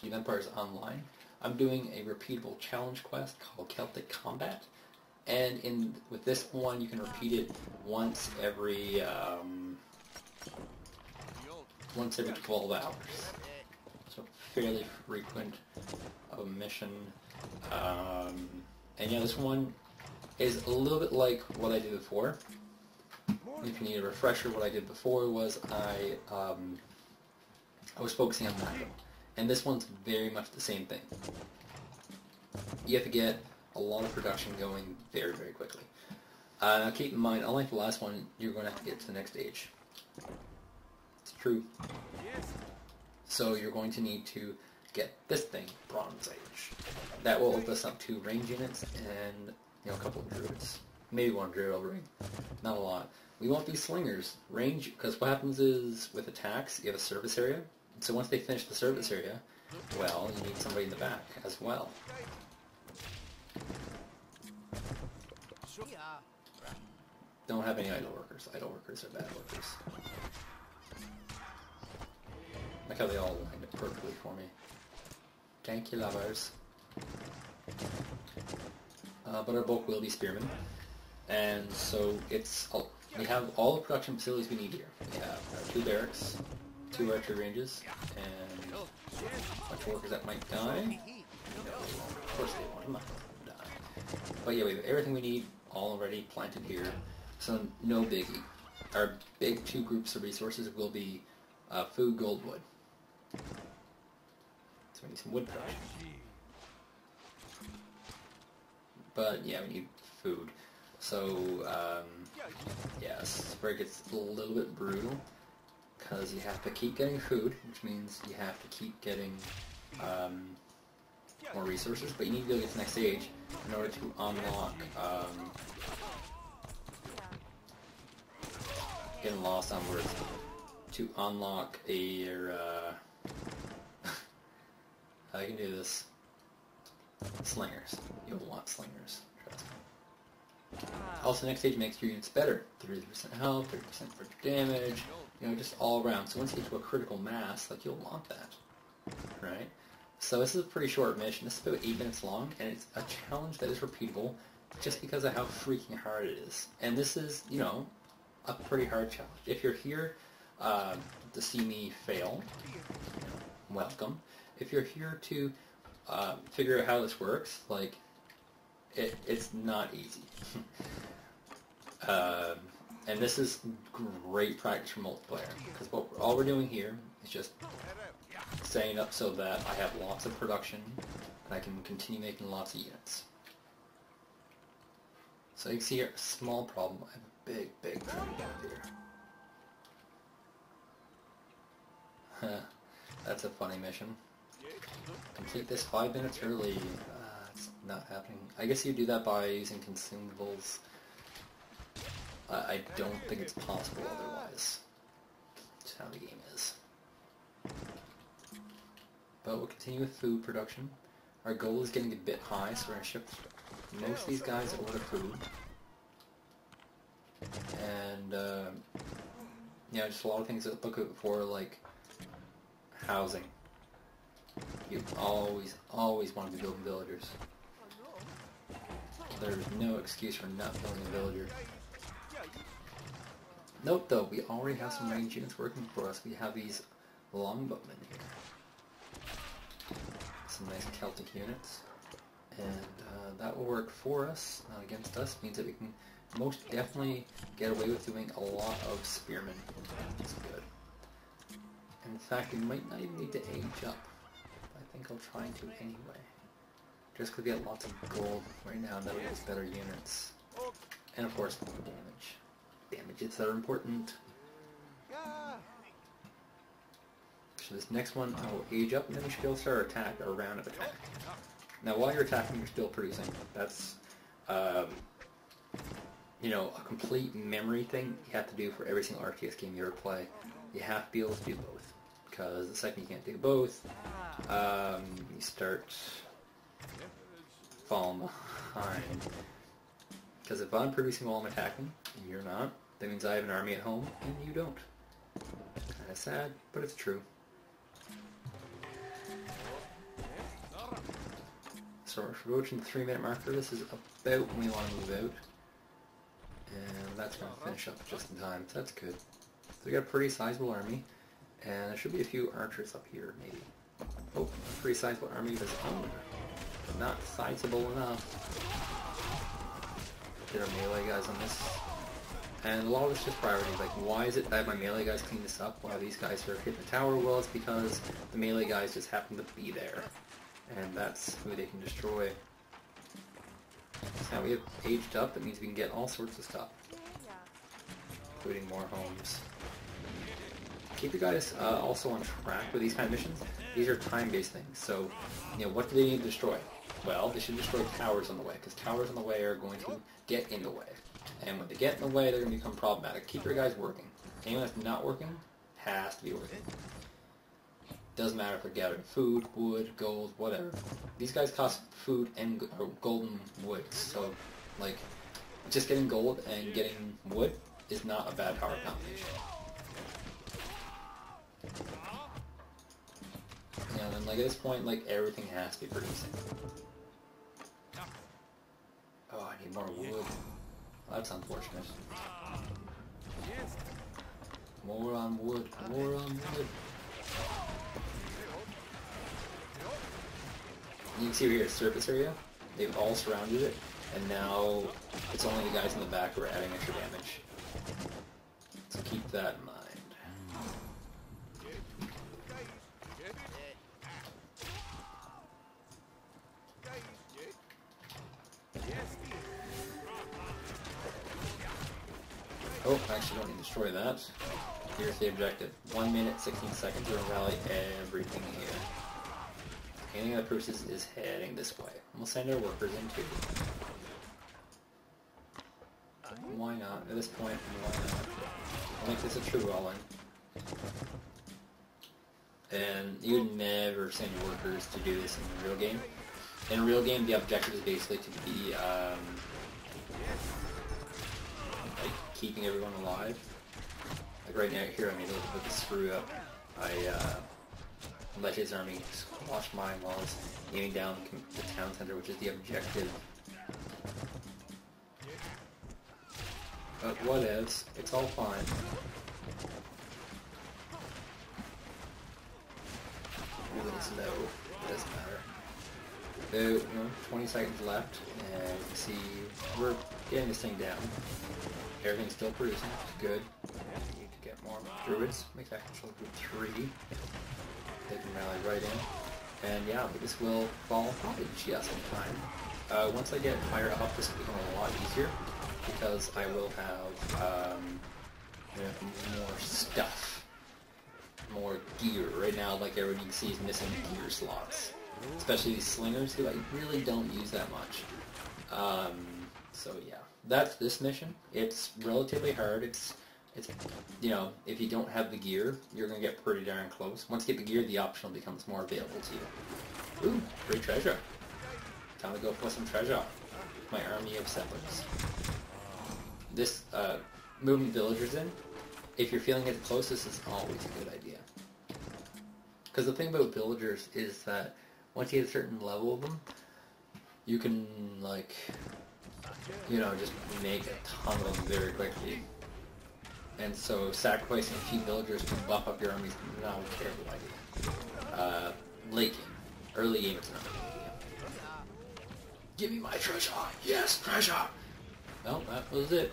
The event bar is online. I'm doing a repeatable challenge quest called Celtic Combat, and with this one you can repeat it once every 12 hours. So fairly frequent of a mission. And yeah, this one is a little bit like what I did before. If you need a refresher, what I did before was I was focusing on macro. And this one's very much the same thing. You have to get a lot of production going very, very quickly. Now keep in mind, unlike the last one, you're going to have to get to the next stage. It's true. So you're going to need to get this thing, Bronze Age. That will open us up to range units and a couple of druids. Maybe one druid will bring. Not a lot. We want these slingers. Range, because what happens is with attacks, you have a service area. So once they finish the service area, well, you need somebody in the back as well. Don't have any idle workers. Idle workers are bad workers. Like how they all lined up perfectly for me. Thank you, lovers. But our bulk will be spearmen. And so we have all the production facilities we need here. We have our 2 barracks, 2 archery ranges, and a bunch of workers that might die. No, of course they won't. I'm not going to die. But yeah, we have everything we need already planted here, so no biggie. Our big 2 groups of resources will be food, gold, wood. So we need some wood production. But yeah, we need food. So yes, where it gets a little bit brutal, because you have to keep getting food, which means you have to keep getting more resources, but you need to go get to the next stage in order to unlock, getting lost on words, to unlock I can do this, slingers. You'll want slingers, trust me. Also, next stage makes your units better. 30% health, 30% for damage, just all around. So once you get to a critical mass, you'll want that, right? So this is a pretty short mission. This is about 8 minutes long, and it's a challenge that is repeatable just because of how freaking hard it is. And this is, a pretty hard challenge. If you're here to see me fail, welcome. If you're here to figure out how this works, it's not easy. And this is great practice for multiplayer, because all we're doing here is just setting it up so that I have lots of production and I can continue making lots of units. So you can see here, a small problem. I have a big, big problem here. That's a funny mission. Complete this 5 minutes early. It's not happening. I guess you do that by using consumables. I don't think it's possible otherwise. That's how the game is. But we'll continue with food production. Our goal is getting a bit high, so we're going to ship most of these guys over to food. And, just a lot of things to look at for, like housing. You always want to be building villagers. There's no excuse for not building a villager. Note though, we already have some range units working for us. We have these longbowmen here. Some nice Celtic units. And that will work for us, not against us. Means that we can most definitely get away with doing a lot of spearmen. That's good. And in fact, we might not even need to age up. I think I'll try to anyway. Just because we get lots of gold right now, that'll give us better units. And of course, more damage. Damages that are important. So this next one, I will age up, and then we should be able to start our attack, our round of attack. Now, while you're attacking, you're still producing. That's, a complete memory thing you have to do for every single RTS game you ever play. You have to be able to do both. Because the second you can't do both, you start falling behind. Because if I'm producing while I'm attacking, and you're not, that means I have an army at home, and you don't. Kinda sad, but it's true. So we're approaching the 3-minute marker. This is about when we want to move out. And that's going to finish up just in time, so that's good. So we got a pretty sizable army, and there should be a few archers up here, maybe. Oh, a pretty sizable army that's but not sizable enough. Get our melee guys on this. And a lot of it's just priorities, like why is it that my melee guys clean this up while these guys are hitting the tower? Well, it's because the melee guys just happen to be there. And that's who they can destroy. So now we have aged up, that means we can get all sorts of stuff. Including more homes. Keep your guys also on track with these kind of missions. These are time-based things, so you know, what do they need to destroy? Well, they should destroy towers on the way, because towers on the way are going to get in the way. And when they get in the way, they're going to become problematic. Keep your guys working. Anyone that's not working has to be working. Doesn't matter if they're gathering food, wood, gold, whatever. These guys cost food and gold and wood, so like just getting gold and getting wood is not a bad power combination. You know, and like at this point, like everything has to be producing. Oh, I need more wood. Well, that's unfortunate. More on wood, more on wood. You can see over here, surface area, they've all surrounded it, and now it's only the guys in the back who are adding extra damage. So keep that in mind. Oh, I actually don't need to destroy that. Here's the objective. 1 minute, 16 seconds, we're going to rally everything here. Anything that produces is heading this way. We'll send our workers in too. Why not? At this point, why not? I'll make this a true all-in. And you would never send your workers to do this in a real game. In a real game, the objective is basically to be like keeping everyone alive. Like right now here, I made a little bit of a screw up. I let his army squash mine while I was aiming down the town center, which is the objective. But whatevs, it's all fine. Really slow, it doesn't matter. So, 20 seconds left, and you can see we're getting this thing down. Everything's still producing, which is good. We need to get more druids, make that control group 3. They can rally right in. And yeah, this will fall probably just in time. Once I get higher up, this will become a lot easier, because I will have more stuff, more gear. Right now, like everyone you can see is missing gear slots, especially these slingers who I really don't use that much. So yeah, that's this mission. It's relatively hard. It's if you don't have the gear, you're gonna get pretty darn close. Once you get the gear, the optional becomes more available to you. Ooh, free treasure. Time to go for some treasure. My army of settlers. This moving villagers in, if you're feeling it close, this is always a good idea. Because the thing about villagers is that once you get a certain level of them, you can just make a ton of them very quickly. And so sacrificing a few villagers to buff up your army is not a terrible idea. Late game. Early game it's not a good idea. Give me my treasure! Yes, treasure! Well, that was it.